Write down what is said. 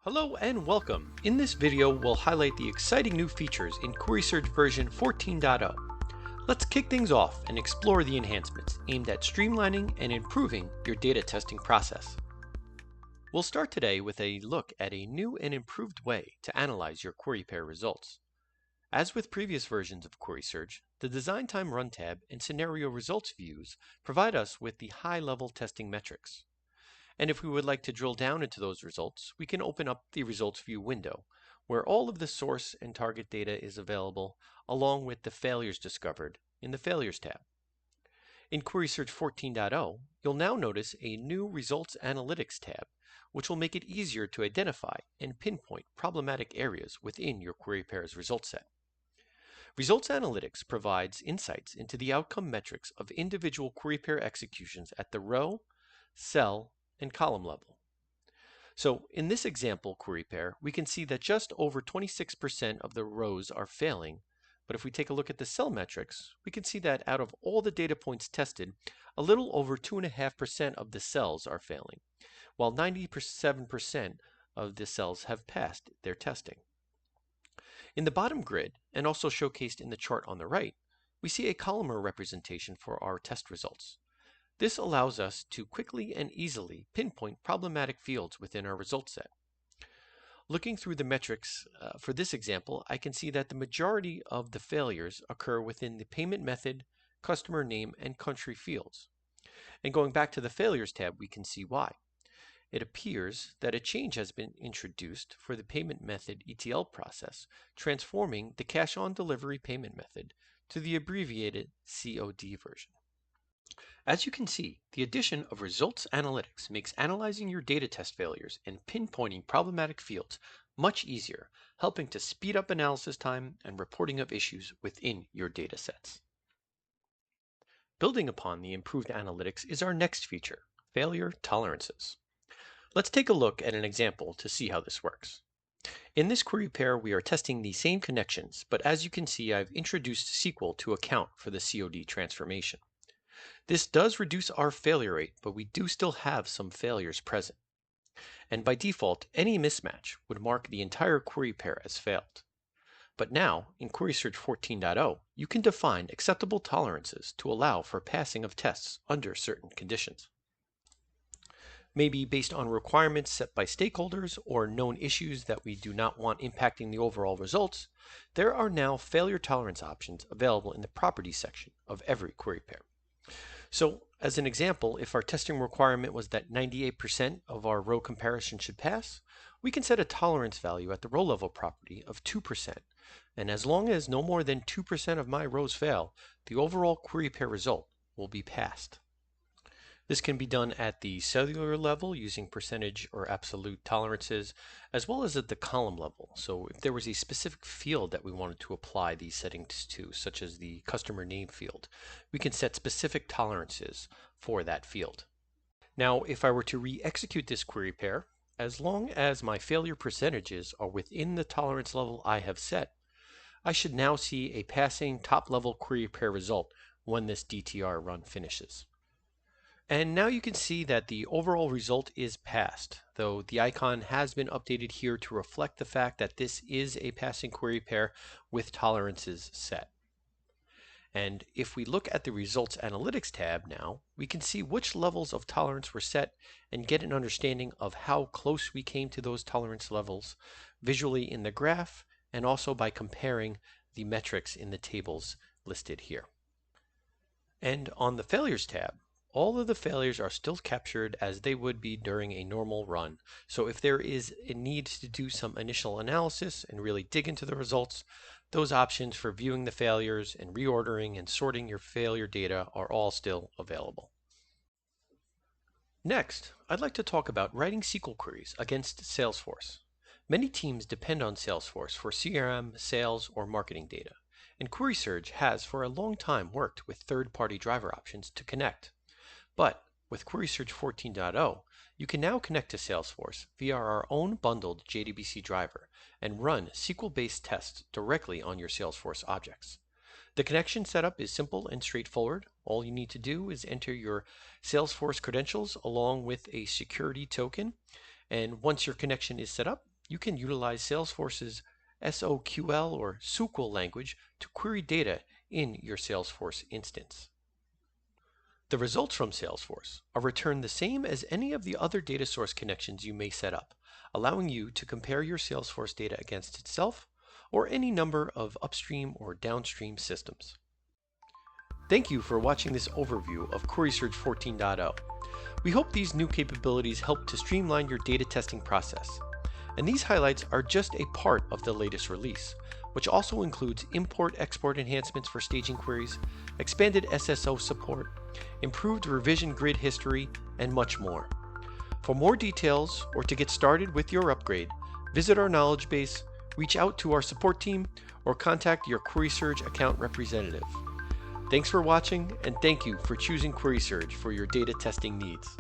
Hello and welcome. In this video, we'll highlight the exciting new features in QuerySurge version 14.0. Let's kick things off and explore the enhancements aimed at streamlining and improving your data testing process. We'll start today with a look at a new and improved way to analyze your query pair results. As with previous versions of QuerySurge, the Design Time Run tab and Scenario Results views provide us with the high-level testing metrics. And if we would like to drill down into those results, we can open up the Results View window, where all of the source and target data is available, along with the failures discovered in the Failures tab. In QuerySurge 14.0, you'll now notice a new Results Analytics tab, which will make it easier to identify and pinpoint problematic areas within your query pair's result set. Results Analytics provides insights into the outcome metrics of individual query pair executions at the row, cell, and column level. So in this example query pair, we can see that just over 26% of the rows are failing, but if we take a look at the cell metrics, we can see that out of all the data points tested, a little over 2.5% of the cells are failing, while 97% of the cells have passed their testing. In the bottom grid, and also showcased in the chart on the right, we see a columnar representation for our test results. This allows us to quickly and easily pinpoint problematic fields within our result set. Looking through the metrics for this example, I can see that the majority of the failures occur within the payment method, customer name, and country fields. And going back to the Failures tab, we can see why. It appears that a change has been introduced for the payment method ETL process, transforming the cash-on-delivery payment method to the abbreviated COD version. As you can see, the addition of Results Analytics makes analyzing your data test failures and pinpointing problematic fields much easier, helping to speed up analysis time and reporting of issues within your data sets. Building upon the improved analytics is our next feature, failure tolerances. Let's take a look at an example to see how this works. In this query pair, we are testing the same connections, but as you can see, I've introduced SQL to account for the COD transformation. This does reduce our failure rate, but we do still have some failures present. And by default, any mismatch would mark the entire query pair as failed. But now, in QuerySurge 14.0, you can define acceptable tolerances to allow for passing of tests under certain conditions. Maybe based on requirements set by stakeholders or known issues that we do not want impacting the overall results, there are now failure tolerance options available in the Properties section of every query pair. So, as an example, if our testing requirement was that 98% of our row comparison should pass, we can set a tolerance value at the row level property of 2%. And as long as no more than 2% of my rows fail, the overall query pair result will be passed. This can be done at the cellular level using percentage or absolute tolerances, as well as at the column level. So if there was a specific field that we wanted to apply these settings to, such as the customer name field, we can set specific tolerances for that field. Now, if I were to re-execute this query pair, as long as my failure percentages are within the tolerance level I have set, I should now see a passing top-level query pair result when this DTR run finishes. And now you can see that the overall result is passed, though the icon has been updated here to reflect the fact that this is a passing query pair with tolerances set. And if we look at the Results Analytics tab now, we can see which levels of tolerance were set and get an understanding of how close we came to those tolerance levels visually in the graph and also by comparing the metrics in the tables listed here. And on the Failures tab, all of the failures are still captured as they would be during a normal run. So if there is a need to do some initial analysis and really dig into the results, those options for viewing the failures and reordering and sorting your failure data are all still available. Next, I'd like to talk about writing SQL queries against Salesforce. Many teams depend on Salesforce for CRM, sales, or marketing data, and QuerySurge has for a long time worked with third-party driver options to connect. But with QuerySurge 14.0, you can now connect to Salesforce via our own bundled JDBC driver and run SQL-based tests directly on your Salesforce objects. The connection setup is simple and straightforward. All you need to do is enter your Salesforce credentials along with a security token. And once your connection is set up, you can utilize Salesforce's SOQL or SQL language to query data in your Salesforce instance. The results from Salesforce are returned the same as any of the other data source connections you may set up, allowing you to compare your Salesforce data against itself or any number of upstream or downstream systems. Thank you for watching this overview of QuerySurge 14.0. We hope these new capabilities help to streamline your data testing process. And these highlights are just a part of the latest release, which also includes import-export enhancements for staging queries, expanded SSO support, improved revision grid history, and much more. For more details or to get started with your upgrade, visit our knowledge base, reach out to our support team, or contact your QuerySurge account representative. Thanks for watching, and thank you for choosing QuerySurge for your data testing needs.